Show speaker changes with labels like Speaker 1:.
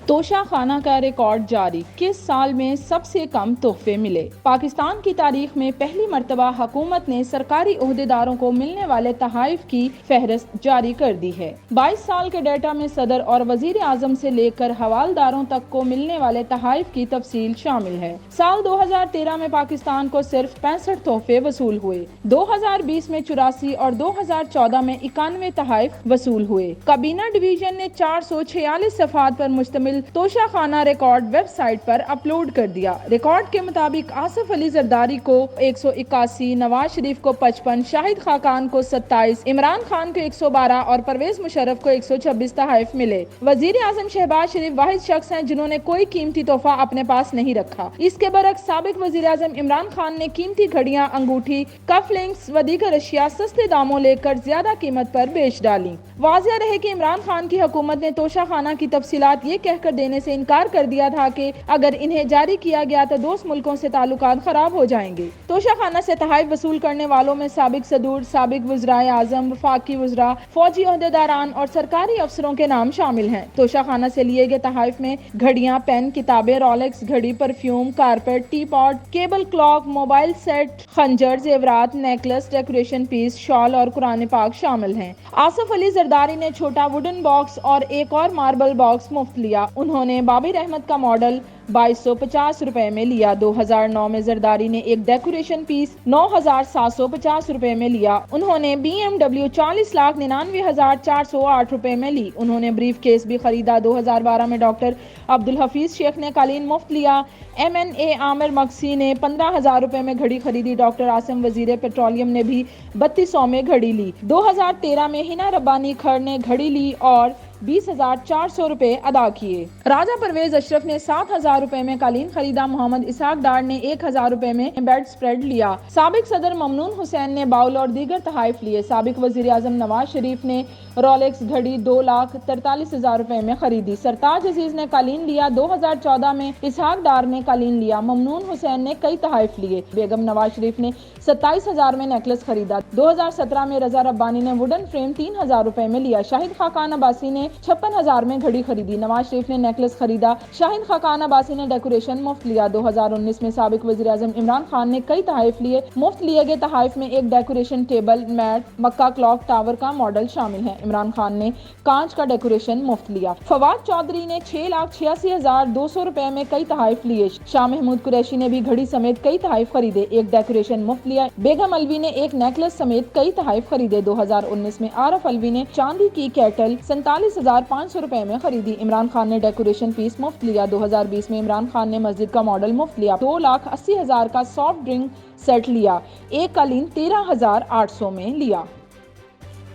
Speaker 1: توشہ خانہ کا ریکارڈ جاری، کس سال میں سب سے کم تحفے ملے؟ پاکستان کی تاریخ میں پہلی مرتبہ حکومت نے سرکاری عہدیداروں کو ملنے والے تحائف کی فہرست جاری کر دی ہے۔ 22 سال کے ڈیٹا میں صدر اور وزیر اعظم سے لے کر حوالداروں تک کو ملنے والے تحائف کی تفصیل شامل ہے۔ سال 2013 میں پاکستان کو صرف 65 تحفے وصول ہوئے، 2020 میں 84 اور 2014 میں 91 تحائف وصول ہوئے۔ کابینہ ڈویژن نے 446 صفحات پر مشتمل توشہ خانہ ریکارڈ ویب سائٹ پر اپلوڈ کر دیا۔ ریکارڈ کے مطابق آصف علی زرداری کو 181، نواز شریف کو 55، شاہد خاقان کو 27، عمران خان کو 112 اور پرویز مشرف کو 126 تحائف ملے۔ وزیر اعظم شہباز شریف واحد شخص ہیں جنہوں نے کوئی قیمتی تحفہ اپنے پاس نہیں رکھا۔ اس کے برعکس سابق وزیر اعظم عمران خان نے قیمتی گھڑیاں، انگوٹھی، کف لنکس و دیگر اشیاء سستے داموں لے کر زیادہ قیمت پر بیچ ڈالیں۔ واضح رہے کہ عمران خان کی حکومت نے توشہ خانہ کی تفصیلات یہ کہہ کر دینے سے انکار کر دیا تھا کہ اگر انہیں جاری کیا گیا تو دوست ملکوں سے تعلقات خراب ہو جائیں گے۔ توشہ خانہ سے تحائف وصول کرنے والوں میں سابق صدور، سابق وزرائے اعظم، وفاقی وزراء، فوجی عہدیداران اور سرکاری افسروں کے نام شامل ہیں۔ توشہ خانہ سے لیے گئے تحائف میں گھڑیاں، پین، کتابیں، رولکس گھڑی، پرفیوم، کارپیٹ، ٹی پاٹ، کیبل کلاک، موبائل سیٹ، خنجر، زیورات، نیکلس، ڈیکوریشن پیس، شال اور قرآن پاک شامل ہیں۔ آصف علی زرداری نے چھوٹا ووڈن باکس اور ایک اور ماربل باکس مفت لیا۔ انہوں نے بابر احمد کا ماڈل 2250 روپے میں لیا۔ 2009 میں زرداری نے ایک ڈیکوریشن پیس 9750 روپے میں لیا۔ انہوں نے BMW 40,99,408 روپے میں لی۔ انہوں نے بریف کیس بھی خریدا۔ 2012 میں ڈاکٹر عبدالحفیظ شیخ نے قالین مفت لیا۔ MNA عامر مقصی نے 15,000 روپے میں گھڑی خریدی۔ ڈاکٹر عاصم وزیر پیٹرولیم نے بھی 3200 میں گھڑی لی۔ 2013 میں ہنا ربانی کھڑ نے گھڑی لی اور 20,400 روپے ادا کیے۔ راجہ پرویز اشرف نے 7,000 روپے میں قالین خریدا۔ محمد اسحاق ڈار نے 1,000 روپے میں بیڈ سپریڈ لیا۔ سابق صدر ممنون حسین نے باؤل اور دیگر تحائف لیے۔ سابق وزیر اعظم نواز شریف نے رولکس گھڑی 2,43,000 روپے میں خریدی۔ سرتاج عزیز نے قالین لیا۔ 2014 میں اسحاق ڈار نے قالین لیا۔ ممنون حسین نے کئی تحائف لیے۔ بیگم نواز شریف نے 27,000 میں نیکلس خریدا۔ 2017 میں رضا ربانی نے ووڈن فریم 3,000 روپے میں لیا۔ شاہد خاقان عباسی نے 56,000 میں گھڑی خریدی۔ نواز شریف نے نیکلس خریدا۔ شاہد خاقان عباسی نے ڈیکوریشن مفت لیا۔ 2019 میں سابق وزیر اعظم عمران خان نے کئی تحائف لیے۔ مفت لیے گئے تحائف میں ایک ڈیکوریشن ٹیبل میٹ، مکہ کلاک ٹاور کا ماڈل شامل ہے۔ عمران خان نے کانچ کا ڈیکوریشن مفت لیا۔ فواد چودھری نے 6,86,200 روپے میں کئی تحائف لیے۔ شاہ محمود قریشی نے بھی گھڑی سمیت کئی تحائف خریدے، ایک ڈیکوریشن مفت لیا۔ بیگم الوی نے ایک نیکلس سمیت کئی تحائف خریدے۔ 2019 میں عارف الوی نے چاندی کی کیٹل 47,500 روپے میں خریدی۔ عمران خان نے ڈیکوریشن پیس مفت لیا۔ 2020 میں عمران خان نے مسجد کا ماڈل مفت لیا۔ 2,80,000 کا سافٹ ڈرنک سیٹ لیا۔ ایک قالین 13,800 میں لیا۔